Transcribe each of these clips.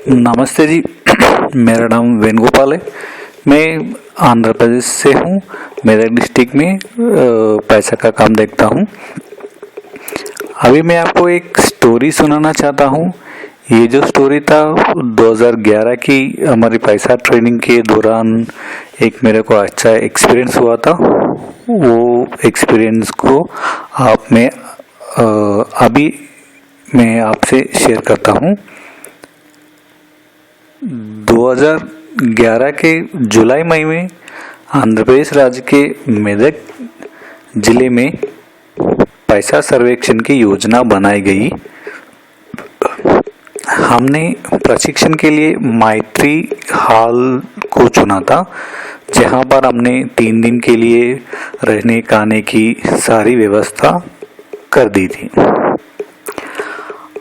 नमस्ते जी। मेरा नाम वेणुगोपाल है। मैं आंध्र प्रदेश से हूँ। मेरे डिस्ट्रिक्ट में पैसा का काम देखता हूँ। अभी मैं आपको एक स्टोरी सुनाना चाहता हूँ। ये जो स्टोरी था 2011 की हमारी पैसा ट्रेनिंग के दौरान एक मेरे को अच्छा एक्सपीरियंस हुआ था। वो एक्सपीरियंस को अभी मैं आपसे शेयर करता हूँ। 2011 के जुलाई मई में आंध्र प्रदेश राज्य के मेदक जिले में पैसा सर्वेक्षण की योजना बनाई गई। हमने प्रशिक्षण के लिए मैत्री हॉल को चुना था, जहां पर हमने 3 दिन के लिए रहने खाने की सारी व्यवस्था कर दी थी।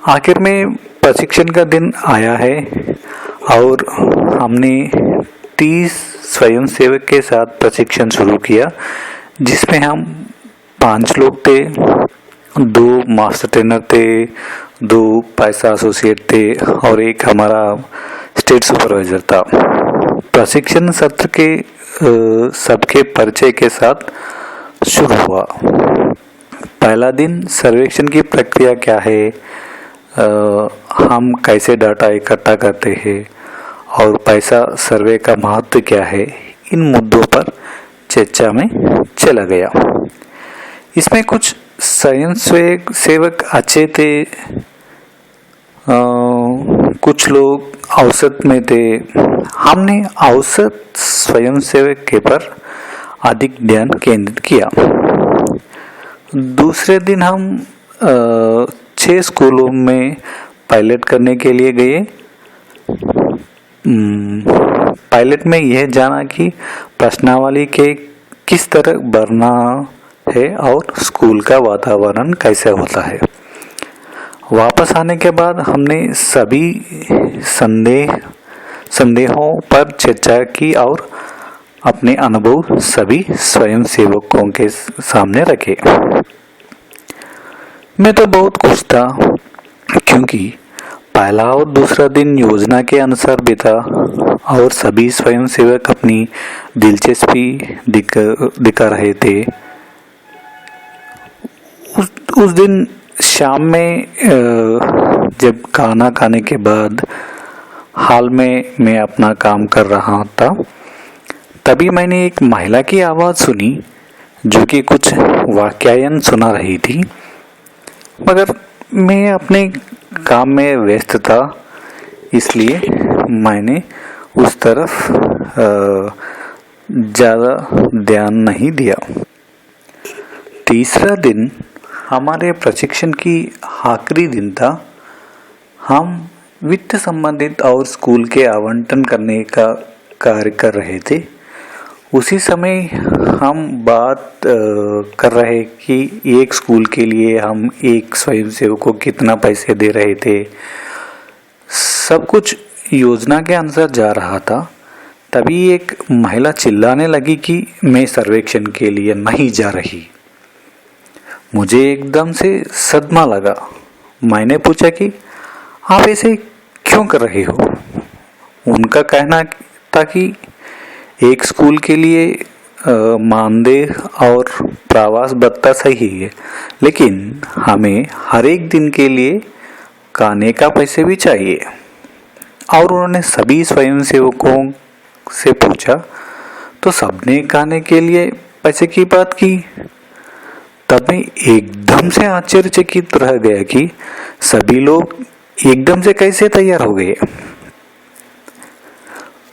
आखिर में प्रशिक्षण का दिन आया है और हमने 30 स्वयंसेवक के साथ प्रशिक्षण शुरू किया, जिसमें हम 5 लोग थे। 2 मास्टर ट्रेनर थे, 2 पैसा एसोसिएट थे और एक हमारा स्टेट सुपरवाइजर था। प्रशिक्षण सत्र के सबके परिचय के साथ शुरू हुआ। पहला दिन सर्वेक्षण की प्रक्रिया क्या है, हम कैसे डाटा इकट्ठा करते हैं और पैसा सर्वे का महत्व क्या है, इन मुद्दों पर चर्चा में चला गया। इसमें कुछ स्वयं सेवक अच्छे थे, कुछ लोग औसत में थे। हमने औसत स्वयं सेवक के पर अधिक ध्यान केंद्रित किया। दूसरे दिन हम 6 स्कूलों में पायलट करने के लिए गए। पायलट में यह जाना कि प्रश्नावली के किस तरह भरना है और स्कूल का वातावरण कैसा होता है। वापस आने के बाद हमने सभी संदेहों पर चर्चा की और अपने अनुभव सभी स्वयंसेवकों के सामने रखे। मैं तो बहुत खुश था, क्योंकि पहला और दूसरा दिन योजना के अनुसार बीता और सभी स्वयंसेवक अपनी दिलचस्पी दिखा रहे थे। उस दिन शाम में जब खाना खाने के बाद हॉल में मैं अपना काम कर रहा था, तभी मैंने एक महिला की आवाज़ सुनी जो कि कुछ वाक्यायन सुना रही थी, मगर मैं अपने काम में व्यस्त था, इसलिए मैंने उस तरफ ज़्यादा ध्यान नहीं दिया। तीसरा दिन हमारे प्रशिक्षण की आखिरी दिन था। हम वित्त संबंधित और स्कूल के आवंटन करने का कार्य कर रहे थे। उसी समय हम बात कर रहे कि एक स्कूल के लिए हम एक स्वयंसेवक को कितना पैसे दे रहे थे। सब कुछ योजना के अनुसार जा रहा था। तभी एक महिला चिल्लाने लगी कि मैं सर्वेक्षण के लिए नहीं जा रही। मुझे एकदम से सदमा लगा। मैंने पूछा कि आप ऐसे क्यों कर रहे हो। उनका कहना था कि एक स्कूल के लिए मानदेय और प्रवास भत्ता सही है, लेकिन हमें हर एक दिन के लिए खाने का पैसे भी चाहिए। और उन्होंने सभी स्वयंसेवकों से पूछा तो सबने खाने के लिए पैसे की बात की। तब मैं एकदम से आश्चर्यचकित रह गया कि सभी लोग एकदम से कैसे तैयार हो गए।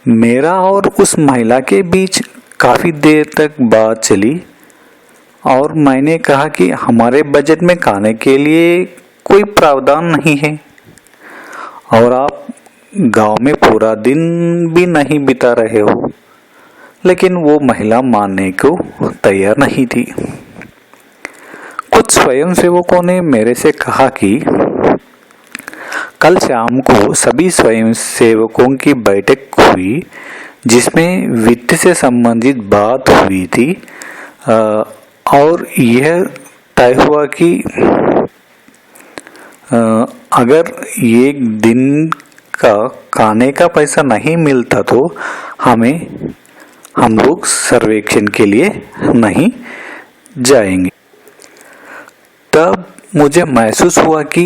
मेरा और उस महिला के बीच काफ़ी देर तक बात चली और मैंने कहा कि हमारे बजट में खाने के लिए कोई प्रावधान नहीं है और आप गांव में पूरा दिन भी नहीं बिता रहे हो। लेकिन वो महिला मानने को तैयार नहीं थी। कुछ स्वयंसेवकों ने मेरे से कहा कि कल शाम को सभी स्वयंसेवकों की बैठक हुई, जिसमें वित्त से संबंधित बात हुई थी और यह तय हुआ कि अगर एक दिन का खाने का पैसा नहीं मिलता तो हम लोग सर्वेक्षण के लिए नहीं जाएंगे। तब मुझे महसूस हुआ कि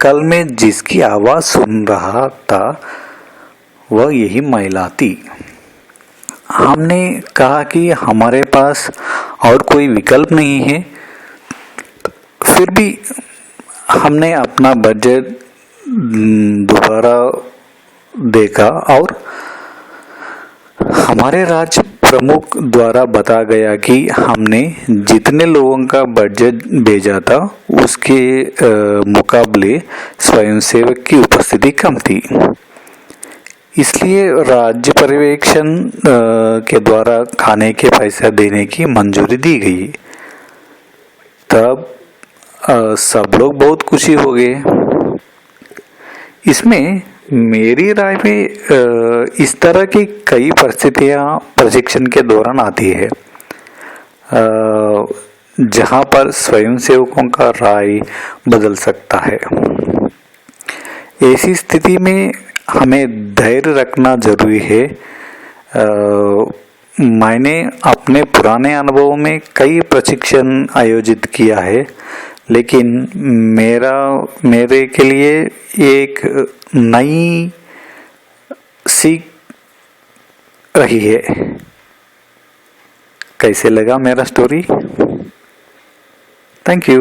कल मैं जिसकी आवाज़ सुन रहा था वह यही महिला थी। हमने कहा कि हमारे पास और कोई विकल्प नहीं है, फिर भी हमने अपना बजट दोबारा देखा और हमारे राज्य प्रमुख द्वारा बताया गया कि हमने जितने लोगों का बजट भेजा था उसके मुकाबले स्वयंसेवक की उपस्थिति कम थी। इसलिए राज्य पर्यवेक्षण के द्वारा खाने के पैसे देने की मंजूरी दी गई। तब सब लोग बहुत खुशी हो गए। इसमें मेरी राय में इस तरह की कई परिस्थितियां प्रशिक्षण के दौरान आती है जहां पर स्वयंसेवकों का राय बदल सकता है। ऐसी स्थिति में हमें धैर्य रखना जरूरी है। मैंने अपने पुराने अनुभवों में कई प्रशिक्षण आयोजित किया है, लेकिन मेरे के लिए एक नई सीख रही है। कैसे लगा मेरा स्टोरी? Thank you.